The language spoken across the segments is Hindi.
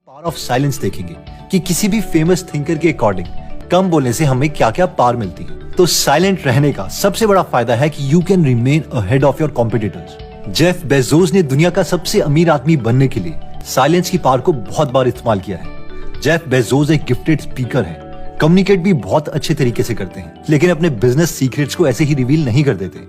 पावर ऑफ साइलेंस देखेंगे कि किसी भी फेमस थिंकर के अकॉर्डिंग कम बोलने से हमें क्या क्या पावर मिलती है। तो साइलेंट रहने का सबसे बड़ा फायदा है कि you can remain ahead of your competitors. Jeff Bezos ने दुनिया का सबसे अमीर आदमी बनने के लिए साइलेंस की पावर को बहुत बार इस्तेमाल किया है। जेफ बेजोस एक गिफ्टेड स्पीकर है, कम्युनिकेट भी बहुत अच्छे तरीके से करते हैं, लेकिन अपने बिजनेस सीक्रेट्स को ऐसे ही रिवील नहीं कर देते,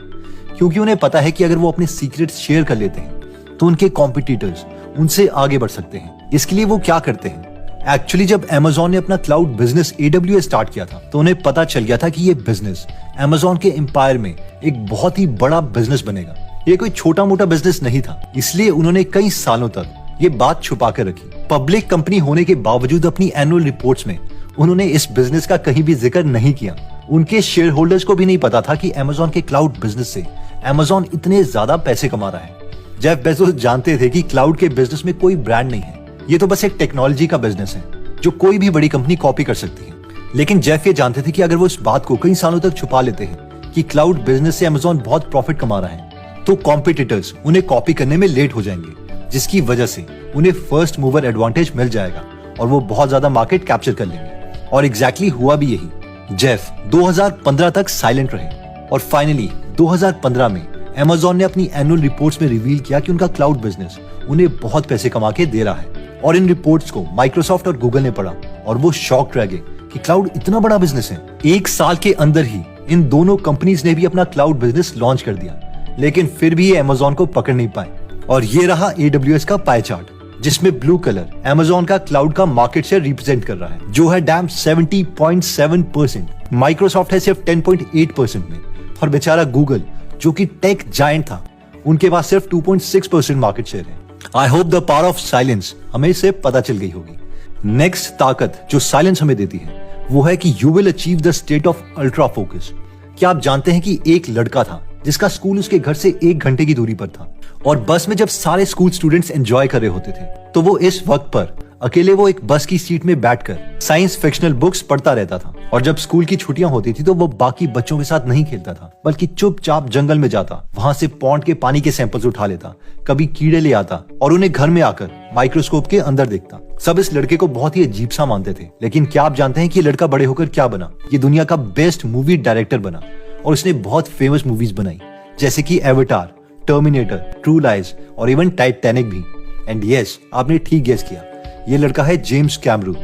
क्योंकि उन्हें पता है कि अगर वो अपने सीक्रेट्स शेयर कर लेते हैं तो उनके कॉम्पिटिटर्स उनसे आगे बढ़ सकते हैं। इसके लिए वो क्या करते हैं, एक्चुअली जब Amazon ने अपना क्लाउड बिजनेस AWS स्टार्ट किया था तो उन्हें पता चल गया था कि ये बिजनेस Amazon के एम्पायर में एक बहुत ही बड़ा बिजनेस बनेगा। ये कोई छोटा मोटा बिजनेस नहीं था, इसलिए उन्होंने कई सालों तक ये बात छुपा कर रखी। पब्लिक कंपनी होने के बावजूद अपनी एनुअल रिपोर्ट्स में उन्होंने इस बिजनेस का कहीं भी जिक्र नहीं किया। उनके शेयर होल्डर्स को भी नहीं पता था कि Amazon के क्लाउड बिजनेस से Amazon इतने ज्यादा पैसे कमा रहा है। जेफ बेजोस जानते थे कि क्लाउड के बिजनेस में कोई ब्रांड नहीं है, ये तो बस एक टेक्नोलॉजी का बिजनेस है जो कोई भी बड़ी कंपनी कॉपी कर सकती है। लेकिन जेफ ये जानते थे कि अगर वो इस बात को कई सालों तक छुपा लेते हैं कि क्लाउड बिजनेस से Amazon बहुत प्रॉफिट कमा रहा है, तो कॉम्पिटिटर्स उन्हें कॉपी करने में लेट हो जाएंगे, जिसकी वजह से उन्हें फर्स्ट मूवर एडवांटेज मिल जाएगा और वो बहुत ज्यादा मार्केट कैप्चर कर लेंगे। और एग्जैक्टली हुआ भी यही। जेफ 2015 तक साइलेंट रहे और फाइनली 2015 में Amazon ने अपनी एनुअल रिपोर्ट्स में रिवील किया कि उनका क्लाउड बिजनेस उन्हें बहुत पैसे कमा के दे रहा है। और इन रिपोर्ट्स को माइक्रोसॉफ्ट और गूगल ने पढ़ा और वो शॉक्ड रह गए कि क्लाउड इतना बड़ा बिजनेस है। एक साल के अंदर ही इन दोनों कंपनीज ने भी अपना क्लाउड बिजनेस लॉन्च कर दिया, लेकिन फिर भी ये Amazon को पकड़ नहीं पाए। और ये रहा AWS का पाई चार्ट, जिसमें ब्लू कलर Amazon का क्लाउड का मार्केट शेयर रिप्रेजेंट कर रहा है, जो है डैम 70.7%। माइक्रोसॉफ्ट है सिर्फ 10.8% में, और बेचारा गूगल जो कि टेक जायंट था, उनके पास सिर्फ 2.6% मार्केट शेयर है। I hope the power of silence हमें इससे पता चल गई होगी। नेक्स्ट ताकत जो साइलेंस हमें देती है वो है कि you will achieve the state of ultra focus. क्या आप जानते हैं कि एक लड़का था जिसका स्कूल उसके घर से 1 घंटे की दूरी पर था, और बस में जब सारे स्कूल स्टूडेंट्स एंजॉय कर रहे होते थे तो वो इस वक्त पर अकेले वो एक बस की सीट में बैठकर साइंस फिक्शनल बुक्स पढ़ता रहता था। और जब स्कूल की छुट्टियां होती थी तो वो बाकी बच्चों के साथ नहीं खेलता था, बल्कि चुपचाप जंगल में जाता, वहां से पॉन्ड के पानी के सैंपल्स उठा लेता, कभी कीड़े ले आता और उन्हें घर में आकर माइक्रोस्कोप के अंदर देखता। सब इस लड़के को बहुत ही अजीब सा मानते थे, लेकिन क्या आप जानते हैं कि ये लड़का बड़े होकर क्या बना? ये दुनिया का बेस्ट मूवी डायरेक्टर बना और उसने बहुत फेमस मूवीज बनाई, जैसे कि एवेटार, टर्मिनेटर, ट्रू लाइज और इवन टाइटैनिक भी। एंड यस, आपने ठीक गेस किया, ये लड़का है जेम्स कैमरून।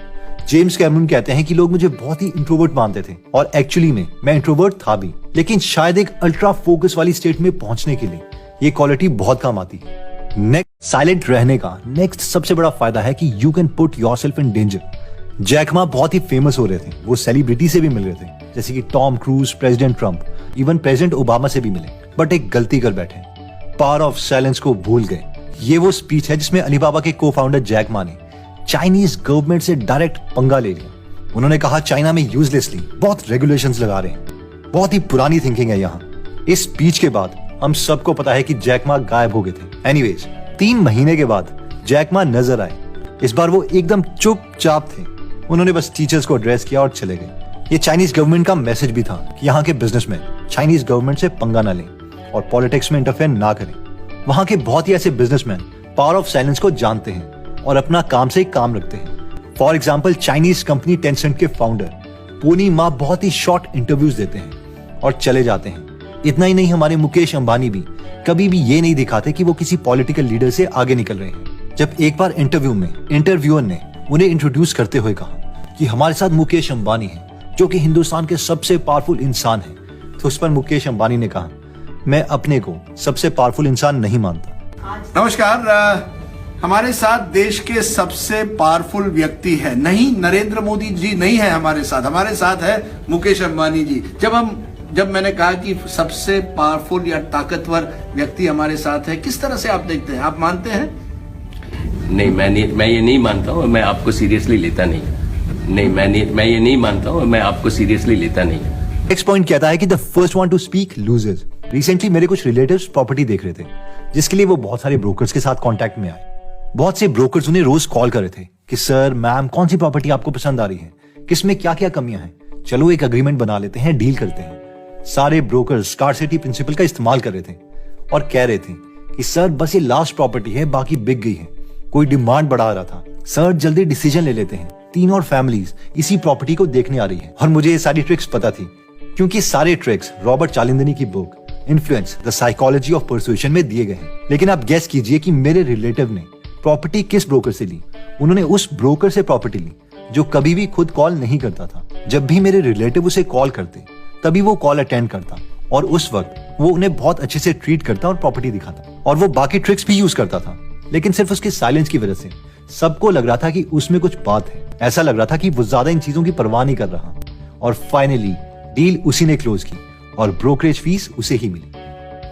जेम्स कैमरून कहते हैं कि लोग मुझे बहुत ही इंट्रोवर्ट मानते थे, और एक्चुअली में मैं इंट्रोवर्ट था भी, लेकिन शायद एक अल्ट्रा फोकस वाली स्टेट में पहुंचने के लिए ये क्वालिटी बहुत काम आती है। नेक्स्ट, साइलेंट रहने का नेक्स्ट सबसे बड़ा फायदा है कि you can put yourself in danger. Jack Ma बहुत ही फेमस हो रहे थे, वो सेलिब्रिटी से भी मिल रहे थे, जैसे कि Tom cruise, president Trump, even president Obama से भी मिले, बट एक गलती कर बैठे, पावर ऑफ साइलेंस को भूल गए। ये वो स्पीच है जिसमें अलीबाबा के को फाउंडर जैक मा ने चाइनीज गवर्नमेंट से डायरेक्ट पंगा ले लिया। उन्होंने कहा चाइना में यूजलेसली बहुत रेगुलेशंस लगा रहे हैं, बहुत ही पुरानी थिंकिंग है यहाँ। इस स्पीच के बाद हम सबको पता है कि जैक मा गायब हो गए थे। एनीवेज, 3 महीने के बाद जैक मा नजर आए। इस बार वो एकदम चुपचाप थे, उन्होंने बस टीचर्स को एड्रेस किया और चले गए। ये चाइनीज गवर्नमेंट का मैसेज भी था कि यहाँ के बिजनेसमैन चाइनीज गवर्नमेंट से पंगा ना लें और पॉलिटिक्स में इंटरफेयर ना करें। वहाँ के बहुत ही ऐसे बिजनेसमैन पावर ऑफ साइलेंस को जानते हैं और अपना काम से काम रखते हैं। For example, Chinese company Tencent के फाउंडर पोनी मा बहुत ही शॉर्ट इंटरव्यूज देते हैं और चले जाते हैं। इतना ही नहीं, हमारे मुकेश अंबानी भी कभी भी ये नहीं दिखाते कि वो किसी पॉलिटिकल लीडर से आगे निकल रहे हैं। जब एक बार इंटरव्यू में इंटरव्यूअर ने उन्हें इंट्रोड्यूस करते हुए कहा कि हमारे साथ मुकेश अंबानी है, जो कि हिंदुस्तान के सबसे पावरफुल इंसान है, तो उस पर मुकेश अंबानी ने कहा, मैं अपने को सबसे पावरफुल इंसान नहीं मानता। नमस्कार, हमारे साथ देश के सबसे पावरफुल व्यक्ति है, नहीं नरेंद्र मोदी जी नहीं है हमारे साथ है मुकेश अंबानी जी। जब मैंने कहा कि सबसे पावरफुल या ताकतवर व्यक्ति हमारे साथ है, किस तरह से आप देखते हैं, आप मानते हैं? नहीं, मैं ये नहीं मानता हूँ, मैं आपको सीरियसली लेता नहीं। नहीं, मैं ये नहीं मानता हूँ, मैं आपको सीरियसली लेता नहीं। नेक्स्ट पॉइंट कहता है कि the first one two speak loses. Recently मेरे कुछ रिलेटिव्स प्रॉपर्टी देख रहे थे, जिसके लिए वो बहुत सारे ब्रोकर्स के साथ कांटेक्ट में आए। बहुत से ब्रोकर्स उन्हें रोज कॉल कर रहे थे कि सर, मैम, कौन सी प्रॉपर्टी आपको पसंद आ रही है, किसमें क्या क्या कमियां हैं, चलो एक अग्रीमेंट बना लेते हैं, डील करते हैं। सारे ब्रोकर्स स्कार्सिटी प्रिंसिपल का इस्तेमाल कर रहे थे और कह रहे थे कि सर बस ये लास्ट प्रॉपर्टी है, बाकी बिक गई है, कोई डिमांड बढ़ा रहा था। सर जल्दी डिसीजन ले लेते हैं, 3 और फैमिलीज इसी प्रॉपर्टी को देखने आ रही है। और मुझे ये सारी ट्रिक्स पता थी क्योंकि सारे ट्रिक्स रॉबर्ट चालिंदनी की book influence the psychology of persuasion में दिए गए हैं। लेकिन आप गेस कीजिए कि मेरे रिलेटिव ने प्रॉपर्टी किस ब्रोकर से ली। उन्होंने उस ब्रोकर से प्रॉपर्टी ली जो कभी भी खुद कॉल नहीं करता था। जब भी मेरे रिलेटिव उसे कॉल करते तभी वो कॉल अटेंड करता और उस वक्त वो उन्हें बहुत अच्छे से ट्रीट करता और प्रॉपर्टी दिखाता और वो बाकी ट्रिक्स भी यूज करता था। लेकिन सिर्फ उसके साइलेंस की वजह से सबको लग रहा था कि उसमें कुछ बात है। ऐसा लग रहा था कि वो ज्यादा इन चीजों की परवाह नहीं कर रहा। और फाइनली डील उसी ने क्लोज की और ब्रोकरेज फीस उसे ही मिली।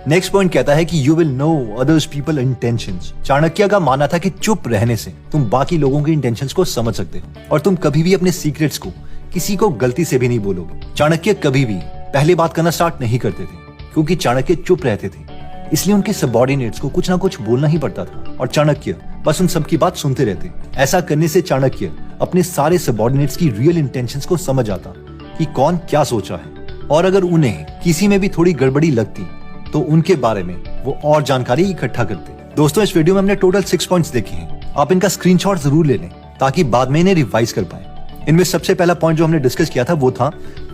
नेक्स्ट पॉइंट कहता है कि you will know others people intentions. Chanakya का मानना था कि चुप रहने से तुम बाकी लोगों के इंटेंशंस को समझ सकते हो और तुम कभी भी अपने सीक्रेट्स को किसी को गलती से भी नहीं बोलोगे। चाणक्य कभी भी पहले बात करना स्टार्ट नहीं करते थे क्योंकि चाणक्य चुप रहते थे, इसलिए उनके सबऑर्डिनेट्स को कुछ ना कुछ बोलना ही पड़ता था और चाणक्य बस उन सबकी बात सुनते रहते। ऐसा करने से चाणक्य अपने सारे सबऑर्डिनेट्स की रियल इंटेंशंस को समझ आता कि कौन क्या सोच रहा है और अगर उन्हें किसी में भी थोड़ी गड़बड़ी लगती तो उनके बारे में वो और जानकारी इकट्ठा करते। दोस्तों इस वीडियो में हमने टोटल 6 पॉइंट्स देखे हैं। आप इनका स्क्रीनशॉट जरूर ले लें ताकि बाद में इन्हें रिवाइज कर पाए। इनमें सबसे पहला पॉइंट जो हमने डिस्कस किया था वो था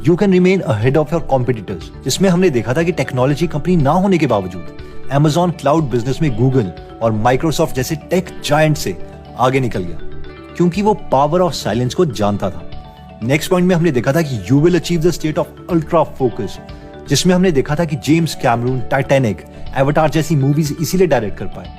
you can remain ahead of your competitors, जिसमें हमने देखा था कि टेक्नोलॉजी कंपनी ना होने के बावजूद Amazon क्लाउड बिजनेस में गूगल और माइक्रोसॉफ्ट जैसे टेक जायंट से आगे निकल गया क्योंकि वो पावर ऑफ साइलेंस को जानता था। नेक्स्ट पॉइंट में हमने देखा था कि you will achieve the state of ultra focus, जिसमें हमने देखा था कि जेम्स कैमरून टाइटैनिक, एवाटार जैसी मूवीज इसीलिए डायरेक्ट कर पाए